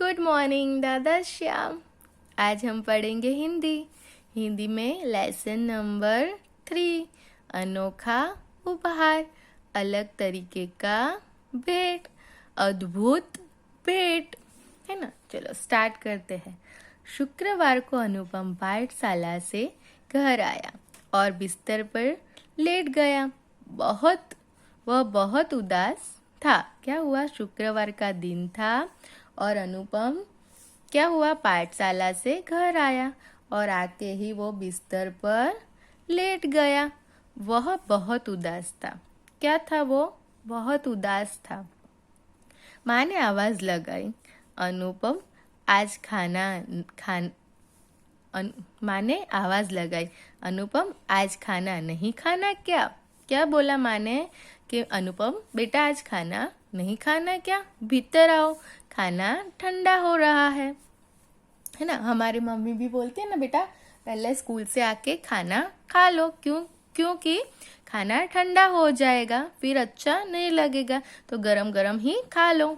Good morning दादा श्याम। आज हम पढ़ेंगे हिंदी। हिंदी में लेसन नंबर 3, अनोखा उपहार, अलग तरीके का भेंट, अद्भुत भेंट, है ना। चलो स्टार्ट करते हैं। शुक्रवार को अनुपम पाठशाला से घर आया और बिस्तर पर लेट गया। वह बहुत उदास था। क्या हुआ? शुक्रवार का दिन था और अनुपम क्या हुआ, पाठशाला से घर आया और आके ही वो बिस्तर पर लेट गया। वह बहुत उदास था। क्या था वो? बहुत उदास था। माँ ने आवाज लगाई, अनुपम आज माँ ने आवाज लगाई, अनुपम आज खाना नहीं खाना क्या? क्या बोला माँ ने कि अनुपम बेटा आज खाना नहीं खाना क्या? भीतर आओ, खाना ठंडा हो रहा है ना। हमारी मम्मी भी बोलती है ना, बेटा पहले स्कूल से आके खाना खा लो, क्योंकि खाना ठंडा हो जाएगा, फिर अच्छा नहीं लगेगा, तो गरम गरम ही खा लो।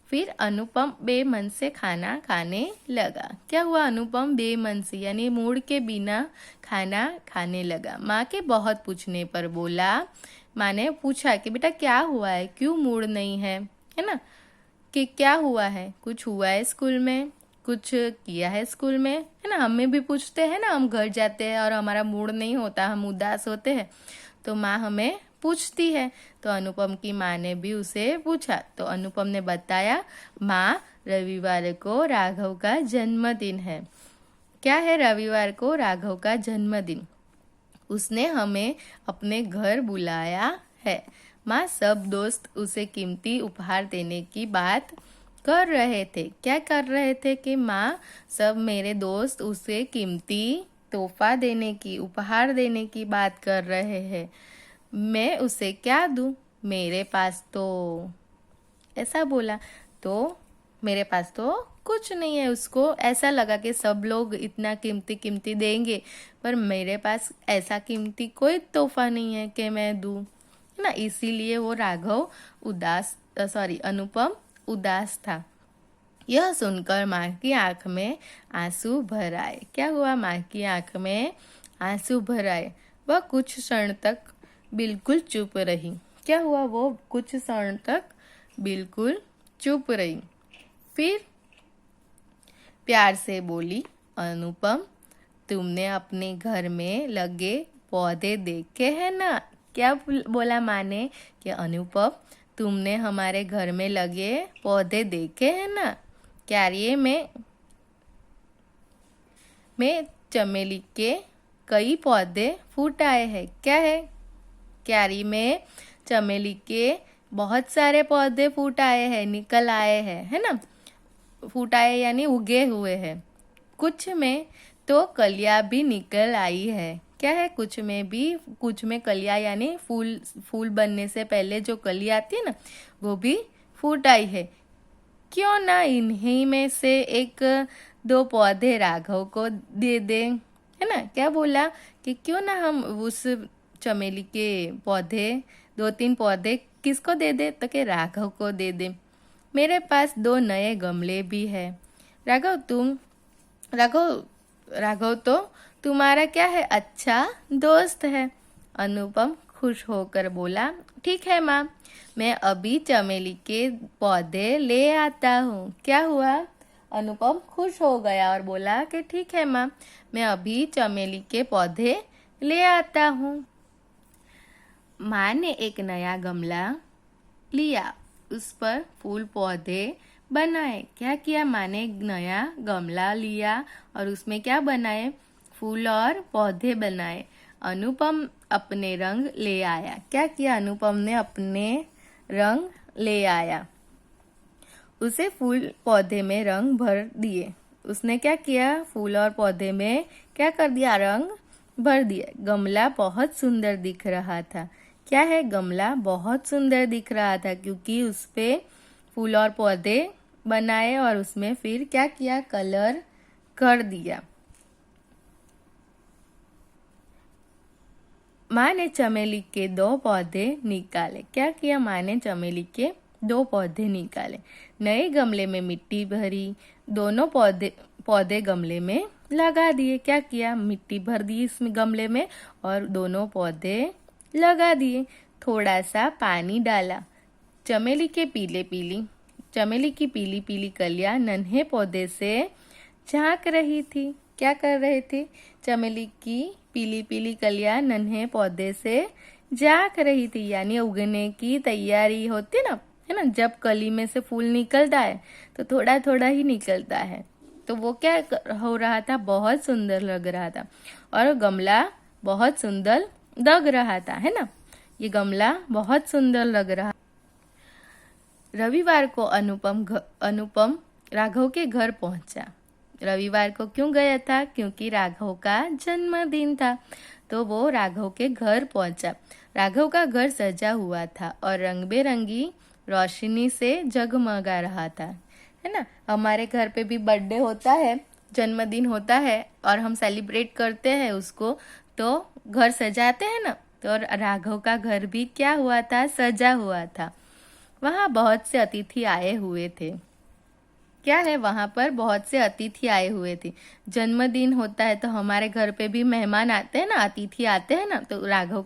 फिर अनुपम बेमन से खाना खाने लगा। क्या हुआ? अनुपम बेमन से यानी मूड के बिना खाना खाने लगा। माँ के बहुत पूछने पर बोला, माँ ने पूछा कि बेटा क्या हुआ है, क्यों मूड नहीं है ना, कि क्या हुआ है, कुछ हुआ है स्कूल में, कुछ किया है स्कूल में, है ना। हमें भी पूछते हैं ना, हम घर जाते हैं और हमारा मूड नहीं होता, हम उदास होते हैं, तो माँ हमें पूछती है। तो अनुपम की माँ ने भी उसे पूछा, तो अनुपम ने बताया, माँ रविवार को राघव का जन्मदिन है। क्या है? रविवार को राघव का जन्मदिन, उसने हमें अपने घर बुलाया है। माँ सब दोस्त उसे कीमती उपहार देने की बात कर रहे थे। क्या कर रहे थे? कि माँ सब मेरे दोस्त उसे कीमती तोहफा देने की, उपहार देने की बात कर रहे हैं। मैं उसे क्या दूं? मेरे पास तो, ऐसा बोला, तो मेरे पास तो कुछ नहीं है। उसको ऐसा लगा कि सब लोग इतना कीमती कीमती देंगे, पर मेरे पास ऐसा कीमती कोई तोहफा नहीं है कि मैं दूं, है ना। इसीलिए वो अनुपम उदास था। यह सुनकर माँ की आंख में आंसू भर आए। क्या हुआ? माँ की आंख में आंसू भर आए। वह कुछ क्षण तक बिल्कुल चुप रही। क्या हुआ? वो कुछ क्षण तक बिल्कुल चुप रही। फिर प्यार से बोली, अनुपम तुमने अपने घर में लगे पौधे देखे हैं ना? क्या बोला माँ ने कि अनुपम तुमने हमारे घर में लगे पौधे देखे हैं ना? क्यारी में चमेली के कई पौधे फूट आए हैं। क्या है? क्यारी में चमेली के बहुत सारे पौधे फूट आए हैं, निकल आए हैं, है ना। फूट आए यानी उगे हुए हैं। कुछ में तो कलियां भी निकल आई है। क्या है? कुछ में कलियां यानी फूल बनने से पहले जो कली आती है ना, वो भी फूट आई है। क्यों ना इन्हीं में से एक दो पौधे राघव को दे दे, है ना। क्या बोला कि क्यों ना हम उस चमेली के पौधे, 2-3 पौधे किसको दे दे? तो कि राघव को दे दे। मेरे पास 2 नए गमले भी है। राघव राघव तो तुम्हारा क्या है, अच्छा दोस्त है। अनुपम खुश होकर बोला, ठीक है माँ, मैं अभी चमेली के पौधे ले आता हूँ। क्या हुआ? अनुपम खुश हो गया और बोला कि ठीक है माँ, मैं अभी चमेली के पौधे ले आता हूँ। माँ ने एक नया गमला लिया, उस पर फूल पौधे बनाए। क्या किया? माँ ने एक नया गमला लिया और उसमें क्या बनाए? फूल और पौधे बनाए। अनुपम अपने रंग ले आया। क्या किया? अनुपम ने अपने रंग ले आया। उसे फूल पौधे में रंग भर दिए। उसने क्या किया? फूल और पौधे में क्या कर दिया? रंग भर दिए। गमला बहुत सुंदर दिख रहा था। क्या है? गमला बहुत सुंदर दिख रहा था क्योंकि उस पे फूल और पौधे बनाए और उसमें फिर क्या किया? कलर कर दिया। माँ ने चमेली के 2 पौधे निकाले। क्या किया? माँ ने चमेली के 2 पौधे निकाले, नए गमले में मिट्टी भरी, दोनों पौधे गमले में लगा दिए। क्या किया, मिट्टी भर दी इसमें गमले में और दोनों पौधे लगा दिए। थोड़ा सा पानी डाला। चमेली की पीली पीली कलियां नन्हे पौधे से झांक रही थी। क्या कर रहे थे, चमेली की पीली पीली कलियां नन्हे पौधे से झांक रही थी, यानी उगने की तैयारी होती ना, है ना। जब कली में से फूल निकलता है तो थोड़ा थोड़ा ही निकलता है, तो वो क्या हो रहा था, बहुत सुंदर लग रहा था और गमला बहुत सुंदर लग रहा था, है ना। ये गमला बहुत सुंदर लग रहा। रविवार को अनुपम राघव के घर पहुंचा। रविवार को क्यों गया था, क्योंकि राघव का जन्मदिन था, तो वो राघव के घर पहुंचा। राघव का घर सजा हुआ था और रंग बेरंगी रोशनी से जगमगा रहा था, है ना। हमारे घर पे भी बर्थडे होता है, जन्मदिन होता है और हम सेलिब्रेट करते हैं उसको, तो घर सजाते हैं ना। तो राघव का घर भी क्या हुआ था, सजा हुआ था। वहाँ बहुत से अतिथि आए हुए थे। क्या है, वहां पर बहुत से अतिथि आए हुए थे। जन्मदिन होता है तो हमारे घर पे भी मेहमान आते हैं ना, अतिथि आते हैं ना। तो राघव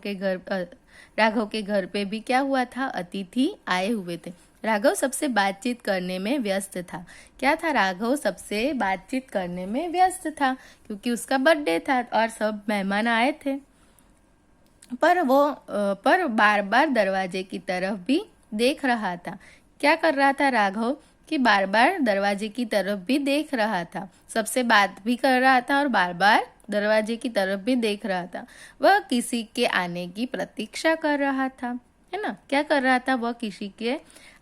के घर पे भी क्या हुआ था, अतिथि आए हुए थे। राघव सबसे बातचीत करने में व्यस्त था। क्या था, राघव सबसे बातचीत करने में व्यस्त था क्योंकि उसका बर्थडे था और सब मेहमान आए थे। पर बार बार दरवाजे की तरफ भी देख रहा था। क्या कर रहा था राघव, कि बार बार दरवाजे की तरफ भी देख रहा था। सबसे बात भी कर रहा था और बार बार दरवाजे की तरफ भी देख रहा था। वह किसी के आने की प्रतीक्षा कर रहा था, है ना। क्या कर रहा था, वह किसी के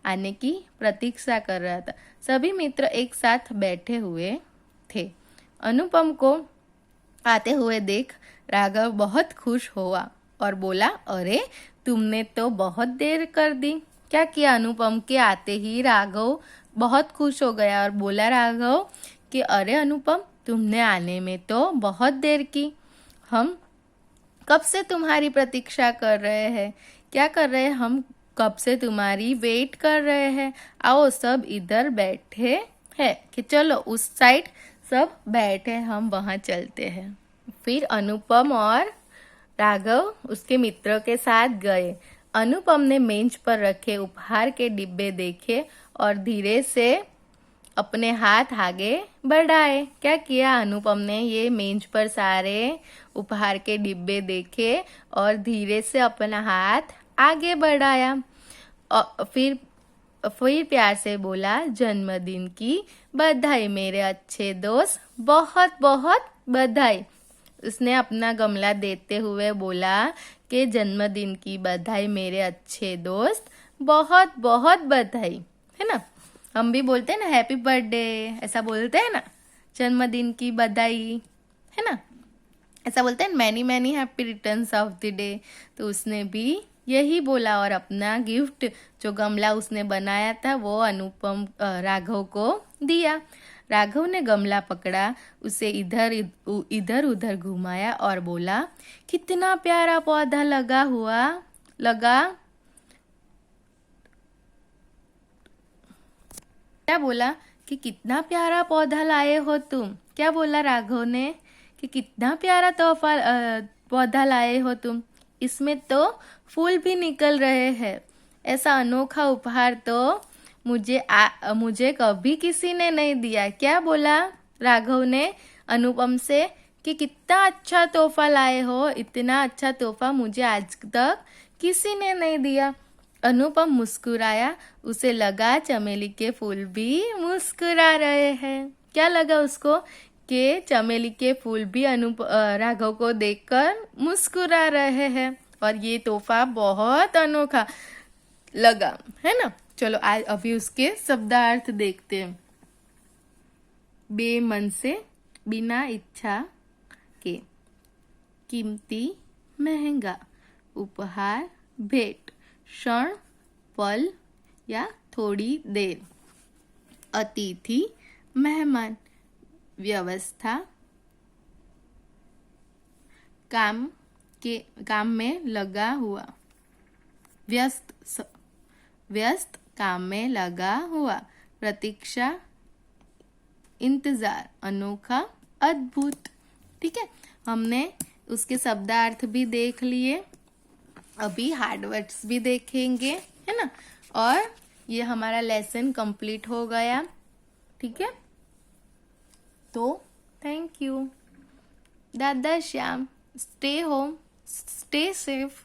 आने की प्रतीक्षा कर रहा था। सभी मित्र एक साथ बैठे हुए थे। अनुपम को आते हुए देख राघव बहुत खुश हुआ और बोला, अरे तुमने तो बहुत देर कर दी। क्या किया, अनुपम के आते ही राघव बहुत खुश हो गया और बोला राघव कि अरे अनुपम, तुमने आने में तो बहुत देर की। हम कब से तुम्हारी प्रतीक्षा कर रहे हैं। क्या कर रहे हैं, हम कब से तुम्हारी वेट कर रहे हैं। आओ सब इधर बैठे हैं, कि चलो उस साइड सब बैठे, हम वहां चलते हैं। फिर अनुपम और राघव उसके मित्रों के साथ गए। अनुपम ने मेज पर रखे उपहार के डिब्बे देखे और धीरे से अपने हाथ आगे बढ़ाए। क्या किया, अनुपम ने ये मेज पर सारे उपहार के डिब्बे देखे और धीरे से अपना हाथ आगे बढ़ाया और फिर प्यार से बोला, जन्मदिन की बधाई मेरे अच्छे दोस्त, बहुत बहुत बधाई। उसने अपना गमला देते हुए बोला कि जन्मदिन की बधाई मेरे अच्छे दोस्त, बहुत बहुत बधाई, है ना। हम भी बोलते हैं ना हैप्पी बर्थडे, ऐसा बोलते हैं ना, जन्मदिन की बधाई, है ना, ऐसा बोलते हैं many many happy returns of the day. तो उसने भी यही बोला और अपना गिफ्ट जो गमला उसने बनाया था वो राघव को दिया। राघव ने गमला पकड़ा, उसे इधर उधर घुमाया और बोला, कितना प्यारा पौधा लगा। क्या बोला कि कितना प्यारा पौधा लाए हो तुम। क्या बोला राघव ने कि कितना प्यारा पौधा लाए हो तुम, इसमें तो फूल भी निकल रहे हैं। ऐसा अनोखा उपहार तो मुझे कभी किसी ने नहीं दिया। क्या बोला राघव ने अनुपम से कि कितना अच्छा तोहफा लाए हो, इतना अच्छा तोहफा मुझे आज तक किसी ने नहीं दिया। अनुपम मुस्कुराया, उसे लगा चमेली के फूल भी मुस्कुरा रहे हैं। क्या लगा उसको कि चमेली के फूल भी राघव को देखकर मुस्कुरा रहे हैं और ये तोहफा बहुत अनोखा लगा, है ना। चलो आज अभी उसके शब्दार्थ देखते हैं। बेमन से, बिना इच्छा के, कीमती, महंगा, उपहार, भेंट, क्षण, पल या थोड़ी देर, अतिथि, मेहमान, व्यवस्था, काम में लगा हुआ, व्यस्त काम में लगा हुआ, प्रतीक्षा, इंतजार, अनोखा, अद्भुत। ठीक है, हमने उसके शब्दार्थ भी देख लिए, अभी हार्ड वर्ड्स भी देखेंगे, है ना। और ये हमारा लेसन कंप्लीट हो गया। ठीक है, तो थैंक यू। दादा Shyam, stay home, stay safe.